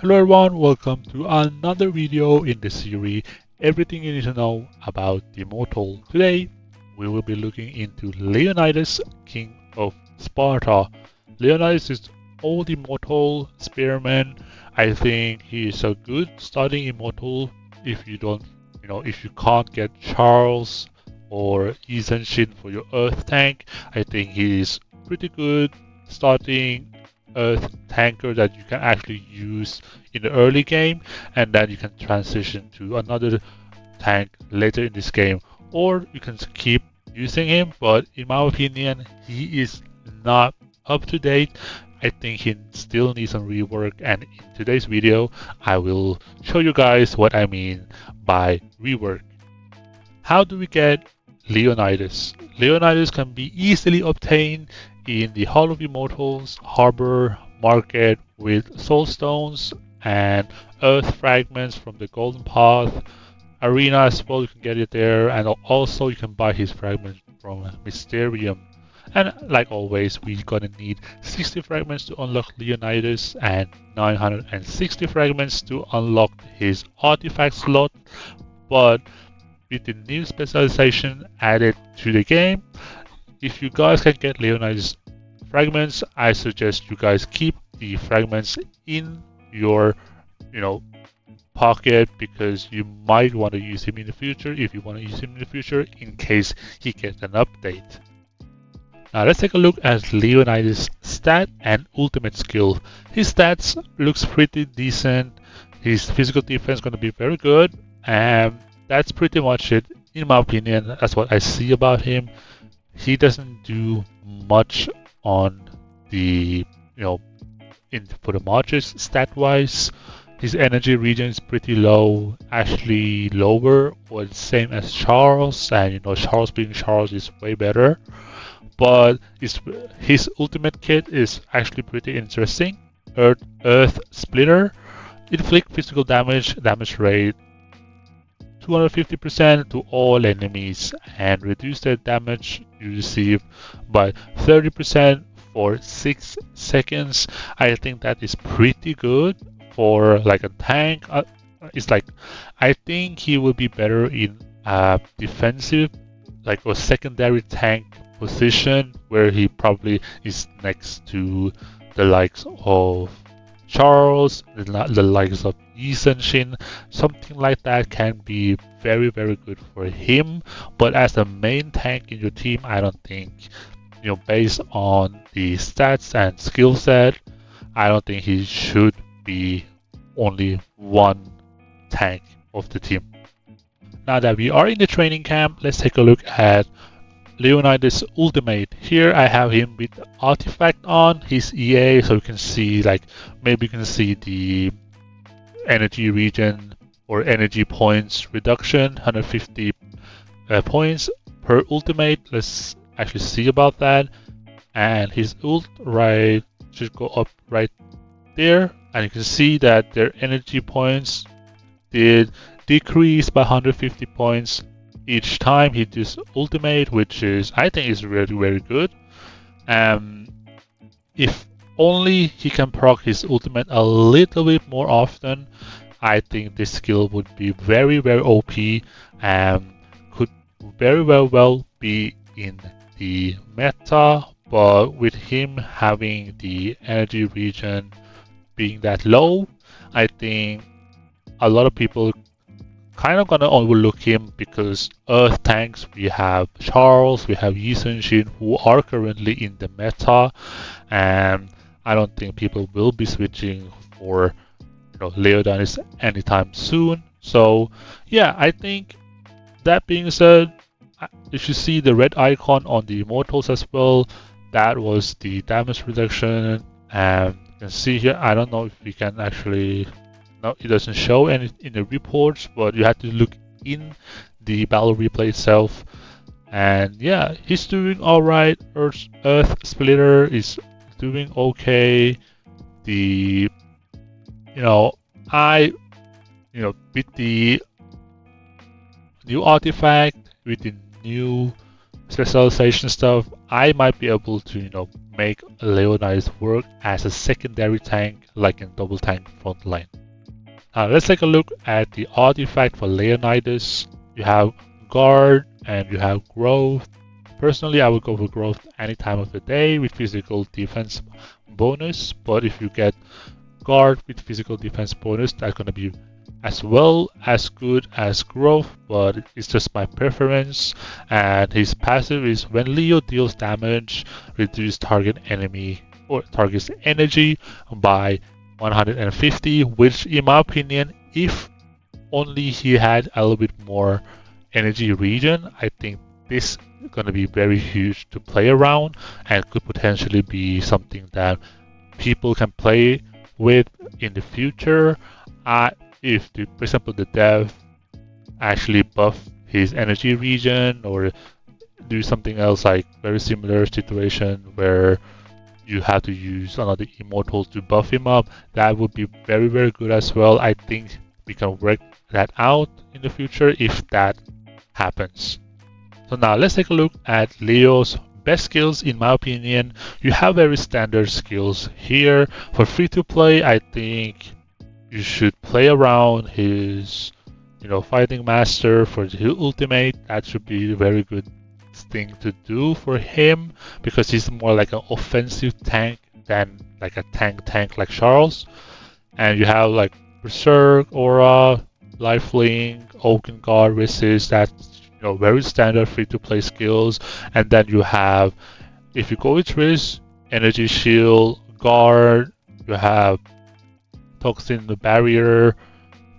Hello everyone, welcome to another video in the series Everything you need to know about the Immortal. Today we will be looking into Leonidas, King of Sparta. Leonidas is old Immortal spearman. I think he is a good starting Immortal if you don't, if you can't get Charles or Shin for your Earth tank. I think he is pretty good starting Earth tanker that you can actually use in the early game, and then you can transition to another tank later in this game, or you can keep using him. But in my opinion, he is not up to date. I think he still needs some rework, and in today's video I will show you guys what I mean by rework. How do we get Leonidas? Leonidas can be easily obtained in the Hall of Immortals Harbor Market with soul stones and earth fragments from the Golden Path Arena as well. You can get it there, and also you can buy his fragments from Mysterium. And like always, we're gonna need 60 fragments to unlock Leonidas and 960 fragments to unlock his artifact slot. But with the new specialization added to the game, if you guys can get Leonidas fragments, I suggest you guys keep the fragments in your, you know, pocket, because you might want to use him in the future if you want to use him in the future in case he gets an update. Now let's take a look at Leonidas' stat and ultimate skill. His stats looks pretty decent. His physical defense is going to be very good, and that's pretty much it. In my opinion, that's what I see about him. He doesn't do much on the, for the marches stat wise. His energy region is pretty low, actually lower or the same as Charles, and Charles being Charles is way better. But his ultimate kit is actually pretty interesting. Earth Splitter, inflict physical damage rate 250% to all enemies, and reduce the damage you receive by 30% for 6 seconds. I think that is pretty good for like a tank. It's like, I think he will be better in defensive, like a secondary tank position, where he probably is next to the likes of Charles, the likes of Shin. Something like that can be very, very good for him. But as the main tank in your team, I don't think, based on the stats and skill set, I don't think he should be only one tank of the team. Now that we are in the training camp, let's take a look at Leonidas ultimate. Here I have him with artifact on his EA, so you can see, like, maybe you can see the energy region or energy points reduction, 150 points per ultimate. Let's actually see about that. And his ult right should go up right there, and you can see that their energy points did decrease by 150 points each time he does ultimate, which is, I think, is really very good. If only he can proc his ultimate a little bit more often, I think this skill would be very, very OP and could very well be in the meta. But with him having the energy region being that low, I think a lot of people kind of gonna overlook him, because Earth tanks, we have Charles, we have Shin, who are currently in the meta, and I don't think people will be switching for Leonidas anytime soon. So yeah, I think, that being said, if you see the red icon on the Immortals as well, that was the damage reduction. And you can see here, I don't know if we can actually, no, it doesn't show any in the reports, but you have to look in the battle replay itself. And yeah, he's doing alright. Earth Splitter is doing okay. The with the new artifact, with the new specialization stuff, I might be able to, make Leonidas work as a secondary tank, like in double tank frontline. Now let's take a look at the artifact for Leonidas. You have guard and you have growth. Personally, I would go for growth any time of the day with physical defense bonus, but if you get guard with physical defense bonus, that's going to be as well as good as growth, but it's just my preference. And his passive is when Leo deals damage, reduce target enemy or target's energy by 150, which in my opinion, if only he had a little bit more energy regen, I think this is going to be very huge to play around and could potentially be something that people can play with in the future. If, for example, the dev actually buff his energy regen or do something else like very similar situation where you have to use another immortal to buff him up, that would be very, very good as well. I think we can work that out in the future if that happens. So now let's take a look at Leo's best skills. In my opinion, you have very standard skills here. For free to play, I think you should play around his, fighting master for the ultimate. That should be a very good thing to do for him because he's more like an offensive tank than like a tank like Charles. And you have like Berserk, Aura, Lifelink, Oaken Guard, Resist. That's very standard free to play skills. And then you have, if you go with Riz, Energy Shield, Guard, you have Toxin the Barrier,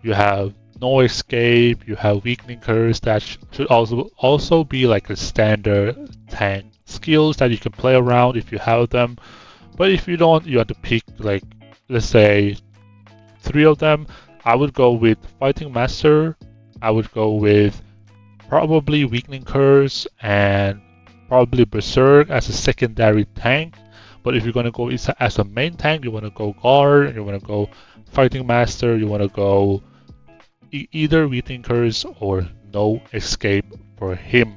you have No Escape, you have Weakening Curse. That should also be like a standard tank skills that you can play around if you have them. But if you don't, you have to pick like, let's say 3 of them. I would go with Fighting Master, I would go with probably Weakening Curse and probably Berserk as a secondary tank. But if you're going to go as a main tank, you want to go Guard, you want to go Fighting Master, you want to go either Weakening Curse or No Escape for him.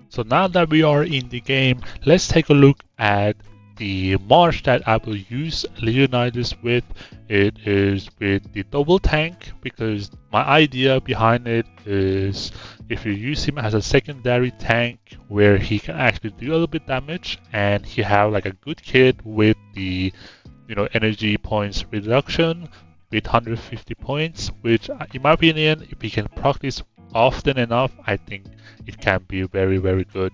So now that we are in the game, let's take a look at the march that I will use Leonidas with. It is with the double tank because my idea behind it is if you use him as a secondary tank where he can actually do a little bit damage and he have like a good kit with the energy points reduction with 150 points, which in my opinion, if he can practice often enough, I think it can be very, very good.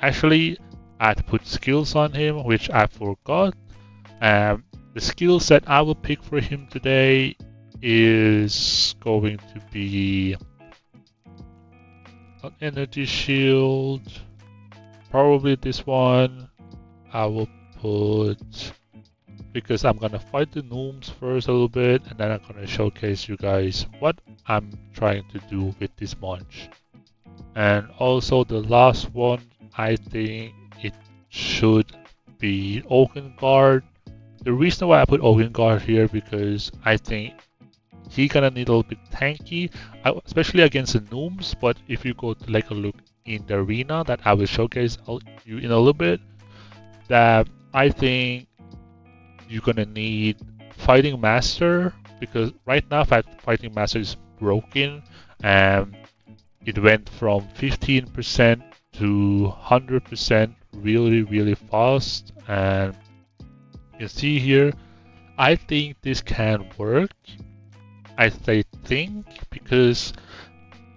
Actually, I had to put skills on him, which I forgot. The skill set I will pick for him today is going to be an energy shield. Probably this one. I will put, because I'm gonna fight the gnomes first a little bit, and then I'm gonna showcase you guys what I'm trying to do with this munch. And also the last one, I think it should be Oaken Guard. The reason why I put Oaken Guard here because I think he gonna need a little bit tanky, especially against the gnomes. But if you go to take a look in the arena that I will showcase you in a little bit, that I think you're gonna need Fighting Master because right now Fighting Master is broken and it went from 15% to 100% really, really fast. And you can see here, I think this can work. I say think because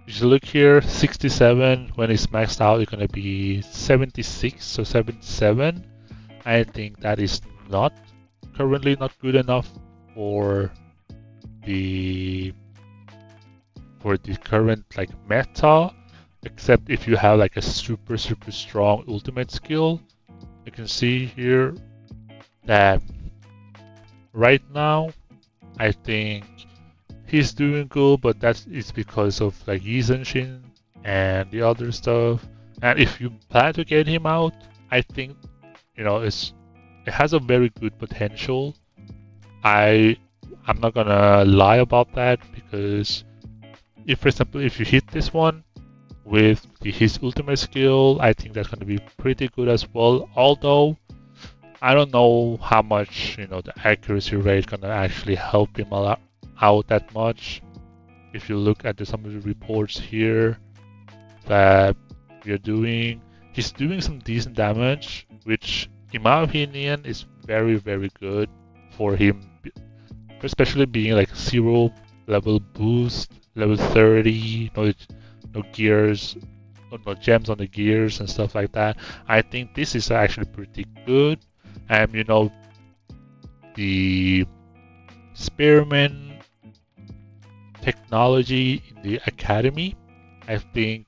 if you look here, 67 when it's maxed out, it's gonna be 76 or 77. I think that is currently not good enough for the current like meta, except if you have like a super strong ultimate skill. You can see here that right now I think he's doing good, but that is because of like Shin and the other stuff. And if you plan to get him out, I think it has a very good potential. I'm not gonna lie about that because if, for example, if you hit this one, with his ultimate skill, I think that's going to be pretty good as well. Although I don't know how much the accuracy rate going to actually help him out that much. If you look at some of the reports here that we are doing, he's doing some decent damage, which in my opinion is very, very good for him, especially being like 0 level boost, level 30, no gears, no gems on the gears and stuff like that. I think this is actually pretty good. And the spearman technology in the academy, I think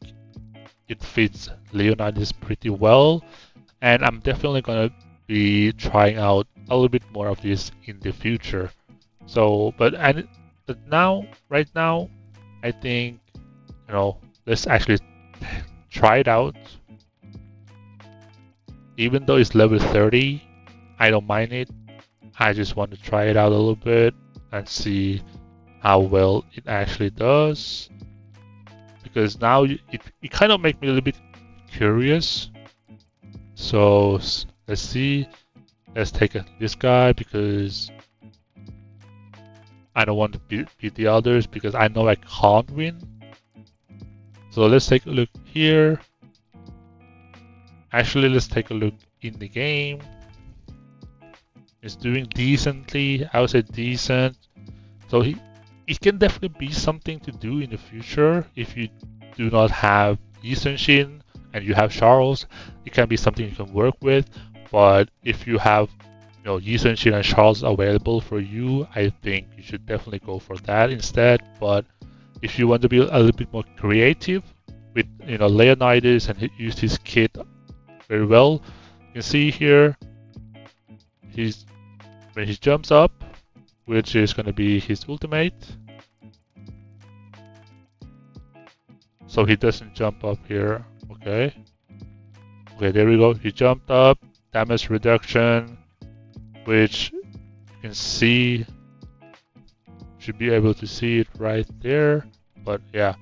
it fits Leonidas pretty well, and I'm definitely gonna be trying out a little bit more of this in the future. So, but right now, I think let's actually try it out. Even though it's level 30, I don't mind it. I just want to try it out a little bit and see how well it actually does. Because now it kind of makes me a little bit curious. So let's see. Let's take this guy because I don't want to beat the others because I know I can't win. So let's take a look here. Actually, let's take a look in the game. It's doing decently. I would say decent. So it can definitely be something to do in the future. If you do not have Shin and you have Charles, it can be something you can work with. But if you have Shin and Charles available for you, I think you should definitely go for that instead. But if you want to be a little bit more creative with Leonidas and use his kit very well, you can see here when he jumps up, which is going to be his ultimate. So he doesn't jump up here. Okay, there we go. He jumped up. Damage reduction, which you can see, should be able to see it right there. But yeah,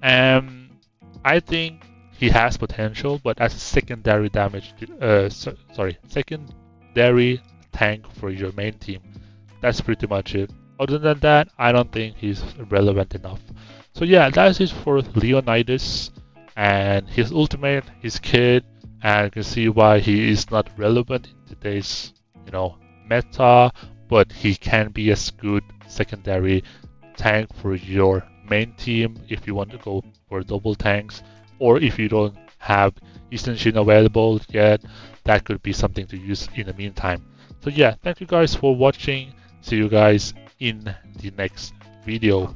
I think he has potential, but as a secondary damage, secondary tank for your main team. That's pretty much it. Other than that, I don't think he's relevant enough. So yeah, that's it for Leonidas and his ultimate, his kit, and you can see why he is not relevant in today's meta, but he can be a good secondary tank for your main team if you want to go for double tanks, or if you don't have Shin available yet, that could be something to use in the meantime. So yeah, thank you guys for watching. See you guys in the next video.